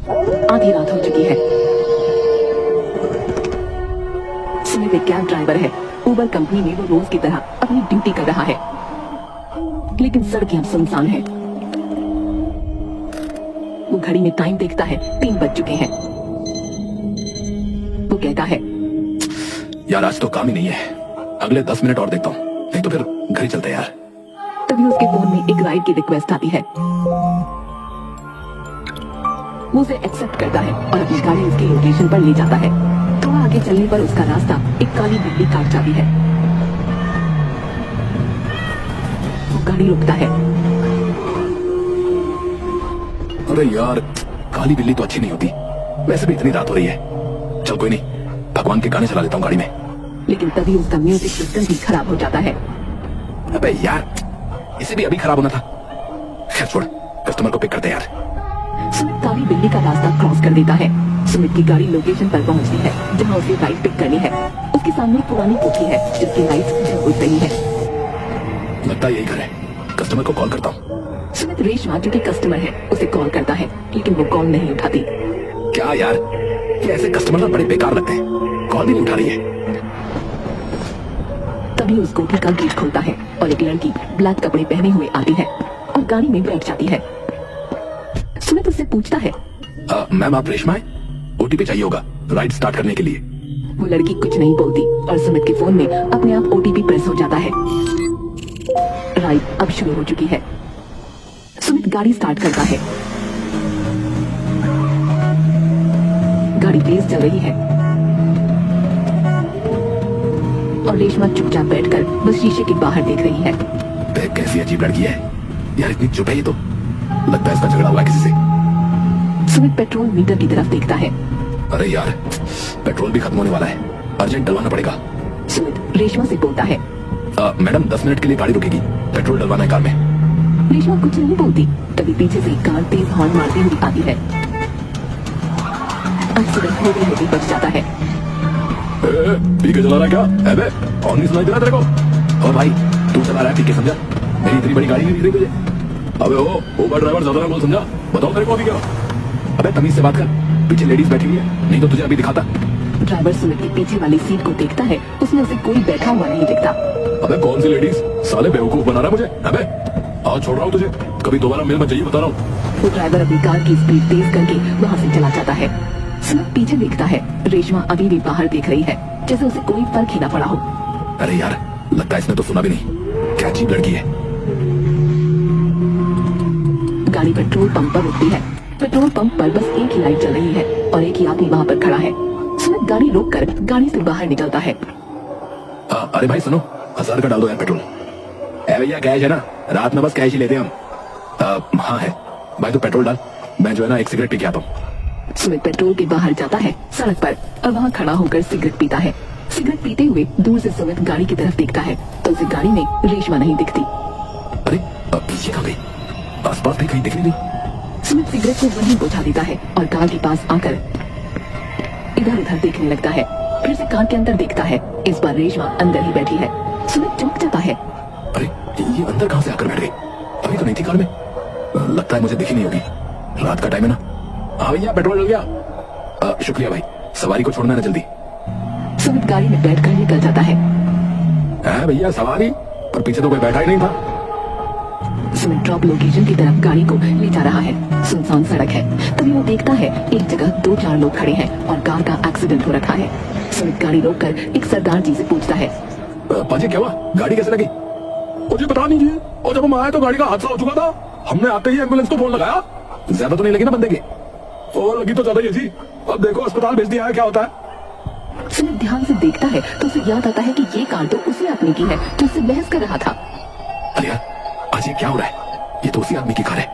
आधी रात हो चुकी है। सुमित एक कैब ड्राइवर है। उबर कंपनी में वो रोज की तरह अपनी ड्यूटी कर रहा है, लेकिन सड़कें अब सुनसान है। वो घड़ी में टाइम देखता है, 3 बज चुके हैं। वो कहता है, यार आज तो काम ही नहीं है, अगले 10 मिनट और देखता हूँ, नहीं तो फिर घर ही चलते यार। तभी उसके फोन में एक राइड की रिक्वेस्ट आती है। वो उसे एक्सेप्ट करता है और अपनी गाड़ी उसकी लोकेशन पर ले जाता है। थोड़ा आगे चलने पर उसका रास्ता एक काली बिल्ली काट जाती है। वो गाड़ी रुकता है। अरे यार, काली बिल्ली तो अच्छी नहीं होती, वैसे भी इतनी रात हो रही है। चल कोई नहीं, भगवान के गाने चला लेता हूँ गाड़ी में। लेकिन तभी उसका म्यूजिक सिस्टम भी खराब हो जाता है। अबे यार, इसे भी अभी खराब होना था। खैर छोड़, कस्टमर को पिक करते यार। सुमित काली बिल्ली का रास्ता क्रॉस कर देता है। सुमित की गाड़ी लोकेशन पर पहुंचती है जहां उसे राइड पिक करनी है। उसके सामने एक पुरानी कोठी है जिसकी लाइट्स जल बुझ रही है। लगता है यही घर है, कस्टमर को कॉल करता हूँ। सुमित रेशमा जो कि कस्टमर है उसे कॉल करता है, लेकिन वो कॉल नहीं उठाती। क्या यार, ये ऐसे कस्टमर ना बड़े बेकार लगते हैं, कॉल भी नहीं उठा रही है। तभी उस कोठी का गेट खुलता है और एक लड़की ब्लैक कपड़े पहने हुए आती है और गाड़ी में बैठ जाती है। सुमित उससे पूछता है, मैम आप रेशमा है? ओटीपी चाहिए होगा राइड स्टार्ट करने के लिए। वो लड़की कुछ नहीं बोलती और सुमित के फोन में अपने आप ओटीपी प्रेस हो जाता है। राइड अब शुरू हो चुकी है। सुमित गाड़ी स्टार्ट करता है। गाड़ी तेज चल रही है और रेशमा चुपचाप बैठकर बस शीशे के बाहर देख रही है। देख कैसी अजीब लड़की है यार, इतनी चुप है ये तो, लगता है इसका झगड़ा हुआ है किसी से। सुमित पेट्रोल मीटर की तरफ देखता है। अरे यार, पेट्रोल भी खत्म होने वाला है, अर्जेंट डलवाना पड़ेगा। सुमित रेशमा से बोलता है, मैडम 10 मिनट के लिए गाड़ी रुकेगी, पेट्रोल डलवाना है कार में। रेशमा कुछ नहीं बोलती। तभी पीछे से एक कार तेज हॉर्न मारती हुई आती है। एक्सीडेंट होते होते बच जाता है। पी के चला रहा है क्या? अबे हॉर्न नहीं सुनाई दे रहा तेरे को? ओ भाई, तू चला रहा है पी के, समझा? मेरी इतनी बड़ी गाड़ी नहीं दिख रही तुझे? अबे ओ उबर ड्राइवर, ज्यादा ना बोल, समझा? बताओ तेरे को अभी क्या? अबे तमीज से बात कर, पीछे लेडीज बैठी हुई है, नहीं तो तुझे अभी दिखाता। ड्राइवर सुमित की पीछे वाली सीट को देखता है, उसमें उसे कोई बैठा हुआ नहीं दिखता। अबे कौन सी लेडीज? साले बेवकूफ बना रहा है मुझे। अबे आज छोड़ रहा हूँ तुझे, कभी दोबारा मिल मत जाइए, बता रहा हूँ। वो ड्राइवर अपनी कार की स्पीड तेज करके वहाँ से चला जाता है। सुमित पीछे देखता है, रेशमा अभी भी बाहर देख रही है, जैसे उसे कोई फर्क ही ना पड़ा हो। अरे यार, लगता है इसने तो सुना भी नहीं, क्या अजीब लड़की है। गाड़ी पेट्रोल पंप पर रुकती है। पेट्रोल पंप पर बस एक ही लाइट जल रही है और एक ही आदमी वहाँ पर खड़ा है। सुमित गाड़ी रोककर गाड़ी से बाहर निकलता है। अरे भाई सुनो, 1000 का डाल दो यार पेट्रोल। भैया कैश है ना? रात में बस कैश ही लेते हैं हम। हाँ है भाई, तो पेट्रोल डाल, मैं जो है ना एक सिगरेट पी के आता हूँ। सुमित पेट्रोल के बाहर जाता है सड़क पर और वहाँ खड़ा होकर सिगरेट पीता है। सिगरेट पीते हुए दूर से सुमित गाड़ी की तरफ देखता है तो उसे गाड़ी में रेशमा नहीं दिखती। अरे ये कहाँ गई? आसपास भी कहीं दिख नहीं रही। सुमित सिगरेट को वहीं बुझा देता है और कार के पास आकर इधर उधर देखने लगता है। फिर से कार के अंदर देखता है, इस बार रेशमा अंदर ही बैठी है। सुमित चौंक जाता है। अरे ये अंदर कहाँ से आकर बैठ गई? अभी तो नहीं थी कार में। लगता है मुझे दिखी नहीं होगी, रात का टाइम है ना। हाँ भैया पेट्रोल डल गया। शुक्रिया भाई, सवारी को छोड़ना ना जल्दी। सुमित गाड़ी में बैठकर निकल जाता है। भैया सवारी, पर पीछे तो कोई बैठा ही नहीं था। सुमित ड्रॉप लोकेशन की तरफ गाड़ी को ले जा रहा है। सुनसान सड़क है। तभी वो देखता है एक जगह 2-4 लोग खड़े हैं और कार का एक्सीडेंट हो रखा है। सुमित गाड़ी रोककर एक सरदार जी से पूछता है, पाजी क्या हुआ, गाड़ी कैसे लगी? मुझे पता नहीं जी, और जब हम आए तो गाड़ी का हादसा हो चुका था, हमने आते ही एम्बुलेंस को फोन लगाया। ज्यादा तो नहीं लगी ना बंदे की? और लगी तो ज्यादा ही है जी, अब देखो अस्पताल भेज दिया है, क्या होता है। सुमित ध्यान से देखता है तो उसे याद आता है कि ये कार तो उसी आदमी की है जो उससे बहस कर रहा था। अरे यार, आज ये क्या हो रहा है? ये तो उसी आदमी की कार है।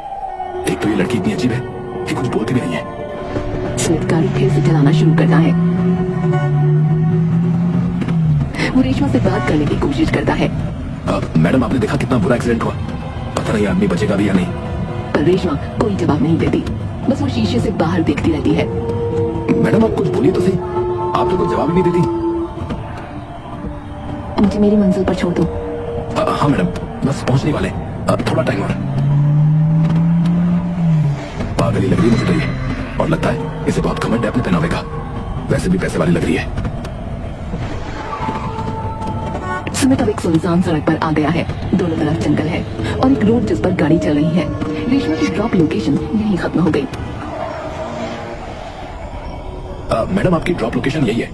एक तो ये लड़की इतनी अजीब है कि कुछ बोलती भी नहीं है। सुमित गाड़ी फिर से चलाना शुरू करता है। वो रेशमा से बात करने की कोशिश करता है। मैडम आपने देखा कितना बुरा एक्सीडेंट हुआ, पता नहीं आदमी बचेगा भी या नहीं। पर रेशमा कोई जवाब नहीं देती, बस वो शीशे से बाहर देखती रहती है। मैडम आप कुछ बोलिए तो सही, आप तो कुछ जवाब ही नहीं देती। मुझे मेरी मंजिल पर छोड़ दो। हाँ मैडम, बस पहुंचने वाले, थोड़ा टाइम और। पागल ही लग रही मुझे तो ये। और लगता है इसे बहुत घमंड है अपने पहनावे का। वैसे भी पैसे वाली लग रही है। सुमित अब एक सुनसान सड़क पर आ गया है। दोनों तरफ जंगल है और एक रोड जिस पर गाड़ी चल रही है। रेशमा की ड्रॉप लोकेशन यहीं खत्म हो गई। मैडम आपकी ड्रॉप लोकेशन यही है।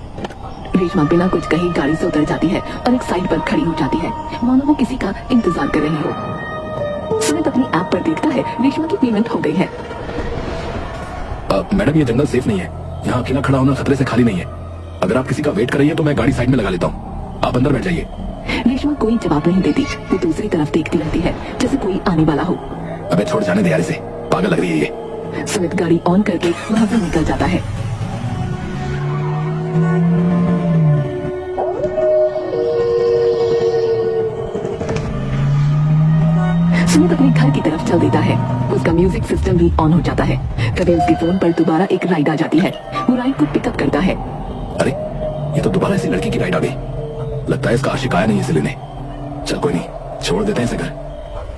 रेशमा बिना कुछ कहे गाड़ी से उतर जाती है और एक साइड पर खड़ी हो जाती है, मानो वो किसी का इंतजार कर रही हो। सुमित अपनी ऐप पर देखता है रेशमा की पेमेंट हो गई है। मैडम ये जंगल सेफ नहीं है, यहाँ अकेला खड़ा होना खतरे से खाली नहीं है। अगर आप किसी का वेट कर रही है तो मैं गाड़ी साइड में लगा लेता हूँ, आप अंदर बैठ जाइए। रेशमा कोई जवाब नहीं देती। वो दूसरी तरफ देखती रहती है जैसे कोई आने वाला हो। अबे छोड़ जाने दे यार इसे, पागल लग रही है ये। सुमित गाड़ी ऑन करके वहां से निकल जाता है। सुमित अपने घर की तरफ चल देता है। उसका म्यूजिक सिस्टम भी ऑन हो जाता है। तभी उसके फोन पर दोबारा एक राइड आ जाती है। वो राइड को पिकअप करता है। अरे ये तो दोबारा इसी लड़की की राइड आ गई। लगता है इसका आशिक आया नहीं इसे लेने। चल कोई नहीं, छोड़ देते हैं इसे घर।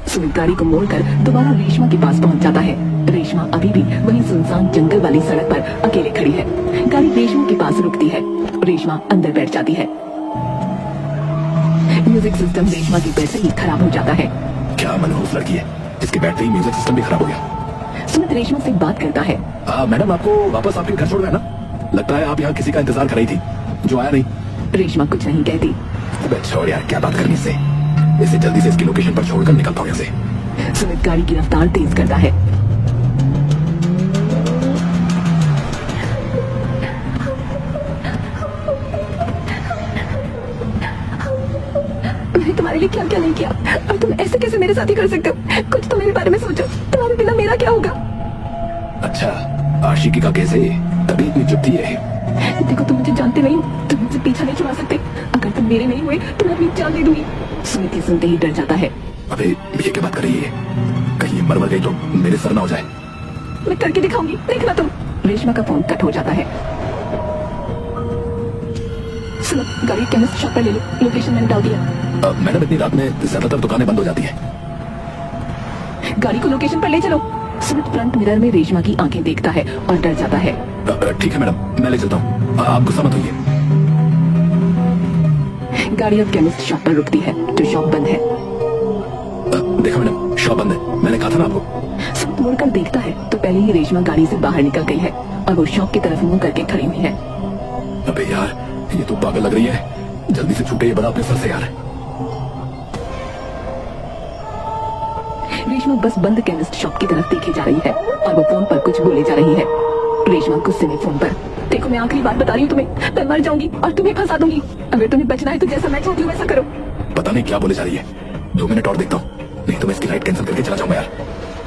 सुमित गाड़ी को मोड़कर दोबारा रेशमा के पास पहुंच जाता है। रेशमा अभी भी वही सुनसान जंगल वाली सड़क पर अकेले खड़ी है। गाड़ी रेशमा के पास रुकती है। रेशमा अंदर बैठ जाती है। म्यूजिक सिस्टम रेशमा की बैटरी ही खराब हो जाता है। क्या मनहूस लड़की है, इसकी बैटरी म्यूजिक सिस्टम भी खराब हो गया। सुमित रेशमा से बात करता है। मैडम आपको वापस आपके घर छोड़ना है ना? लगता है आप यहाँ किसी का इंतजार कर रही थी जो आया नहीं। रेशमा कुछ नहीं कहती। अबे छोड़ यार, क्या बात करनी इससे। इसे जल्दी से इसकी लोकेशन पर छोड़कर निकलता हूँ यहाँ से। सुमित गाड़ी की रफ्तार तेज करता है। मैंने तुम्हारे लिए क्या क्या नहीं किया और तुम ऐसे कैसे मेरे साथ ही कर सकते हो? कुछ तो मेरे बारे में सोचो। तुम्हारे बिना मेरा क्या होगा? अच्छा, आशिकी का केस है, तभी इतनी चुप थी है। देखो तुम मुझे जानते नहीं, तुम मुझसे पीछा नहीं छुड़ा सकते। अगर तुम मेरे नहीं हुए तो मैं अपनी जान दे दूंगी। सुमित ये सुनते ही डर जाता है। अबे ये क्या बात कर रही है? कहीं ये मर गई तो मेरे सर ना हो जाए। मैं करके दिखाऊंगी, देखना तुम। रेशमा का फोन कट हो जाता है। सुनो, गाड़ी केमिस्ट शॉप पर ले लो, लोकेशन मैंने डाल दिया। मैडम इतनी रात में ज्यादातर दुकानें बंद हो जाती है। गाड़ी को लोकेशन पर ले चलो। सुमित फ्रंट मिरर में रेशमा की आंखें देखता है और डर जाता है। ठीक है मैडम, मैं ले चलता हूँ, आप गुस्सा मत होइए। गाड़ी अब केमिस्ट शॉप पर रुकती है जो शॉप बंद है। देखा मैडम, शॉप बंद है, मैंने कहा था ना आपको। सुमित मुड़कर देखता है तो पहले ही रेशमा गाड़ी से बाहर निकल गई है और वो शॉप की तरफ मुंह करके खड़ी हुई है। अबे यार, ये तो पागल लग रही है। जल्दी से छूटे ये बड़ा अपने सर से यार। रेशमा बस बंद केमिस्ट शॉप की तरफ देखी जा रही है और वो फोन पर कुछ बोले जा रही है। रेशमा गुस्से में फोन पर, देखो मैं आखिरी बात बता रही हूँ तुम्हें, मैं मर जाऊंगी और तुम्हें फंसा दूंगी। अगर तुम्हें बचना है तो जैसा मैं चाहती हूँ वैसा करो। पता नहीं क्या बोले जा रही है, 2 मिनट और देखता हूँ, नहीं तो मैं इसकी राइड कैंसिल करके चला जाऊंगा यार।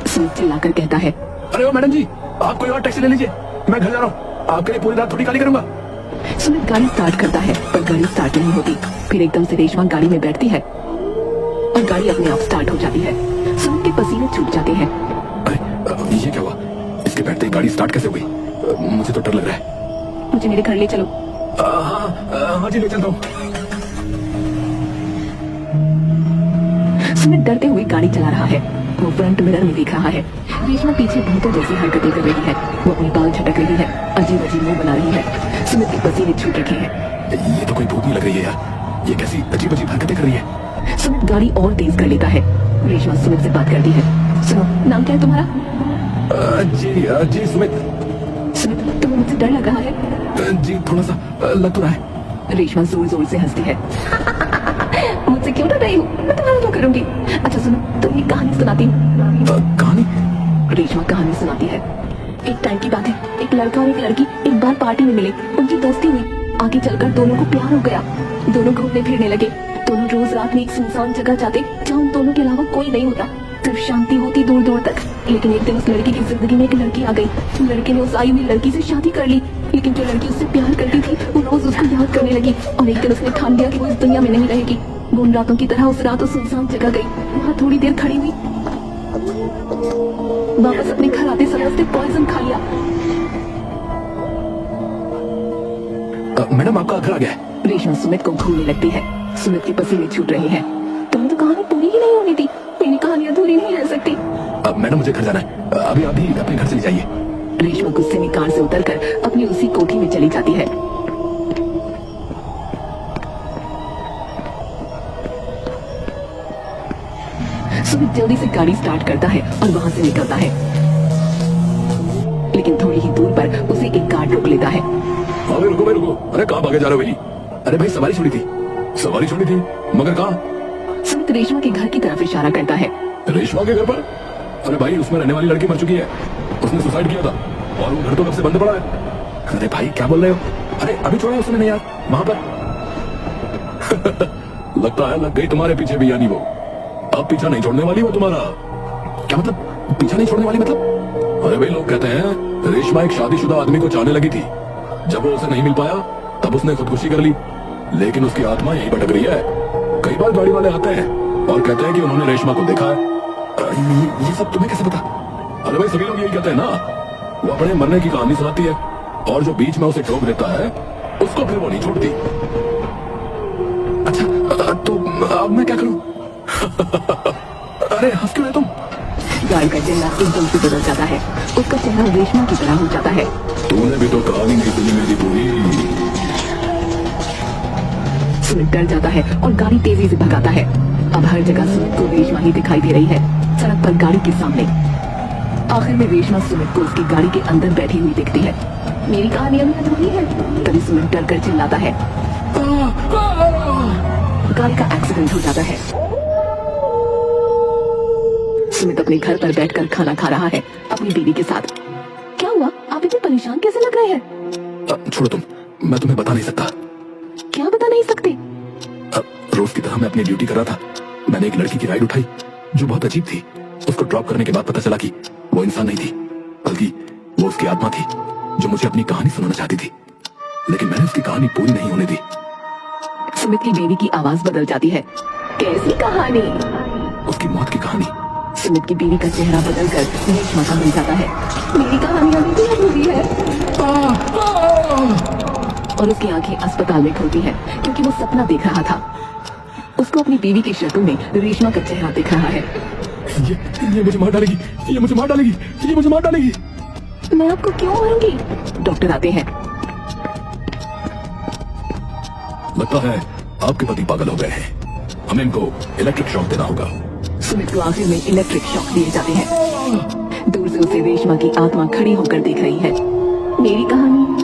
सुमित चिल्लाकर कहता है। अरे ओ मैडम जी, आप कोई और टैक्सी ले लीजिए, मैं घर जा रहा हूँ। आपके लिए पूरी रात थोड़ी खाली करूंगा। सुमित गाड़ी स्टार्ट करता है पर गाड़ी स्टार्ट नहीं होती। फिर एकदम से रेशमा गाड़ी में बैठती है और गाड़ी अपने आप स्टार्ट हो जाती है। सुमित के पसीने छूट जाते हैं। अरे ये क्या हुआ? इसके बैठते ही गाड़ी स्टार्ट कैसे हुई? मुझे तो डर लग रहा है। मुझे मेरे घर ले चलो। हाँ जी, ले चलता हूँ। सुमित डरते हुए गाड़ी चला रहा है। वो फ्रंट मिरर में देख रहा है रेशमा पीछे भूतों जैसी हरकतें कर रही है। वो अपनी बाल झटक रही है, अजीब अजीब मुंह बना रही है। सुमित के पसीने छूट रखे हैं। ये तो कोई भूत नहीं लग रही है यार, ये कैसी अजीब अजीब हरकतें कर रही है। सुमित गाड़ी और तेज कर लेता है। रेशमा सुमित से बात करती है। सुनो, नाम क्या है तुम्हारा? जी सुमित। सुमित, तुम्हें मुझसे डर लग रहा है? जी थोड़ा सा लग तो रहा है। रेशमा जोर जोर से हंसती है। मुझसे क्यों डर रही हो? मैं तुम्हारा क्या करूंगी? अच्छा सुनो, तुम एक कहानी सुनाती हूँ। कहानी? रेशमा कहानी सुनाती है। एक टाइम की बात है, एक लड़का और एक लड़की एक बार पार्टी में मिले। उनकी दोस्ती हुई, आगे चलकर दोनों को प्यार हो गया। दोनों घूमने फिरने लगे। दोनों रोज रात में एक सुनसान जगह जाते जहाँ उन दोनों के अलावा कोई नहीं होता, सिर्फ शांति होती दूर दूर तक। लेकिन एक दिन उस लड़की की जिंदगी में एक लड़की आ गई। लड़के ने उस आई हुई लड़की से शादी कर ली, लेकिन जो लड़की उससे प्यार करती थी वो रोज उसको याद करने लगी। और एक दिन उसने ठान लिया कि वो इस दुनिया में नहीं रहेगी। वो उन रातों की तरह उस रात उस सुनसान जगह गई, वहाँ थोड़ी देर खड़ी हुई, वापस अपने घर आते समय उसने पॉइजन खा लिया। मैडम आपका घर आ गया है। रेशमा सुमित को घूरने लगती है। सुमित की पसीने छूट रही है। तुम्हें तो कहानी पूरी ही नहीं होनी थी। मेरी कहानी अधूरी नहीं रह सकती। मैडम मुझे घर जाना है, अभी आप भी अपने घर चली जाइए। रेशमा गुस्से में कार से उतरकर अपनी उसी कोठी में चली जाती है। सुमित जल्दी से गाड़ी स्टार्ट करता है और वहां से निकलता है, लेकिन थोड़ी ही दूर पर उसे एक गार्ड रोक लेता है। हाँ भाई रुको भाई रुको, अरे कहाँ भागे जा रहे हो भाई? अरे भाई सवारी छोड़ी थी मगर कहाँ? सुमित रेशमा के घर की तरफ इशारा करता है। रेशमा के घर पर? अरे भाई उसमें रहने वाली लड़की मर चुकी है, उसने सुसाइड किया था और वो घर तो कब से बंद पड़ा है। अरे भाई क्या बोल रहे हो? अरे अभी छोड़ा उसने नहीं यार वहां पर। लगता है लग गई तुम्हारे पीछे भी, यानी वो अब पीछा नहीं छोड़ने वाली वो तुम्हारा। क्या मतलब पीछा नहीं छोड़ने वाली मतलब? अरे भाई लोग कहते हैं रेशमा एक शादीशुदा आदमी को चाहने लगी थी, जब वो उसे नहीं मिल पाया तब उसने खुदकुशी कर ली, लेकिन उसकी आत्मा यहीं भटक रही है। कई बार गाड़ी वाले आते हैं और कहते हैं कि उन्होंने रेशमा को देखा है। ये सब तुम्हें कैसे पता? अरे भाई सभी लोग यही कहते हैं ना, वो अपने मरने की कहानी सुनाती है और जो बीच में उसे ठोक देता है उसको फिर वो नहीं छोड़ती। अच्छा तो अब मैं क्या करूं? अरे हंस क्यों रहे तुम? गार्ड का चेहरा एकदम से बदल जाता है, उसका चेहरा रेशमा की तरह हो जाता है। तूने भी तो कहानी नहीं सुनी मेरी पूरी। सुमित डर जाता है और गाड़ी तेजी से भगाता है। अब हर जगह सुमित को रेशमा ही दिखाई दे रही है, सड़क पर गाड़ी के सामने। आखिर में रेशमा सुमित को उसकी गाड़ी के अंदर बैठी हुई दिखती है। मेरी कहानी अभी अधूरी है, तभी सुमित डर कर चिल्लाता है। गाड़ी का एक्सीडेंट हो जाता है। सुमित अपने घर पर बैठकर खाना खा रहा है अपनी बीवी के साथ। क्या हुआ, आप इतने परेशान कैसे लग रहे हैं? छोड़ो तुम, मैं तुम्हें बता नहीं सकता। क्या बता नहीं सकते? रोज की तरह मैं अपनी ड्यूटी कर रहा था, मैंने एक लड़की की राइड उठाई जो बहुत अजीब थी। उसको ड्रॉप करने के बाद पता चला कि वो इंसान नहीं थी, बल्कि वो उसकी आत्मा थी जो मुझे अपनी कहानी सुनाना चाहती थी, लेकिन मैंने उसकी कहानी पूरी नहीं होने दी। सुमित की बीवी की आवाज बदल जाती है। कैसी कहानी? उसकी मौत की कहानी। सुमित की बीवी का चेहरा बदलकर रेशमा का बन जाता है। मेरी कहानी अभी भी अधूरी है। और उसकी आंखें अस्पताल में खुलती हैं क्योंकि वो सपना देख रहा था। उसको अपनी बीवी की शक्ल में रेशमा का चेहरा दिख रहा है। ये मुझे मार डालेगी, ये मुझे मार डालेगी, ये मुझे मार डालेगी। मैं आपको क्यों मारूंगी? डॉक्टर आते हैं। लगता है आपके पति पागल हो गए हैं, हमें इनको इलेक्ट्रिक शॉक देना होगा। सुमित को आखिर में इलेक्ट्रिक शॉक दिए जाते हैं। दूर से उसे रेशमा की आत्मा खड़ी होकर देख रही है। मेरी कहानी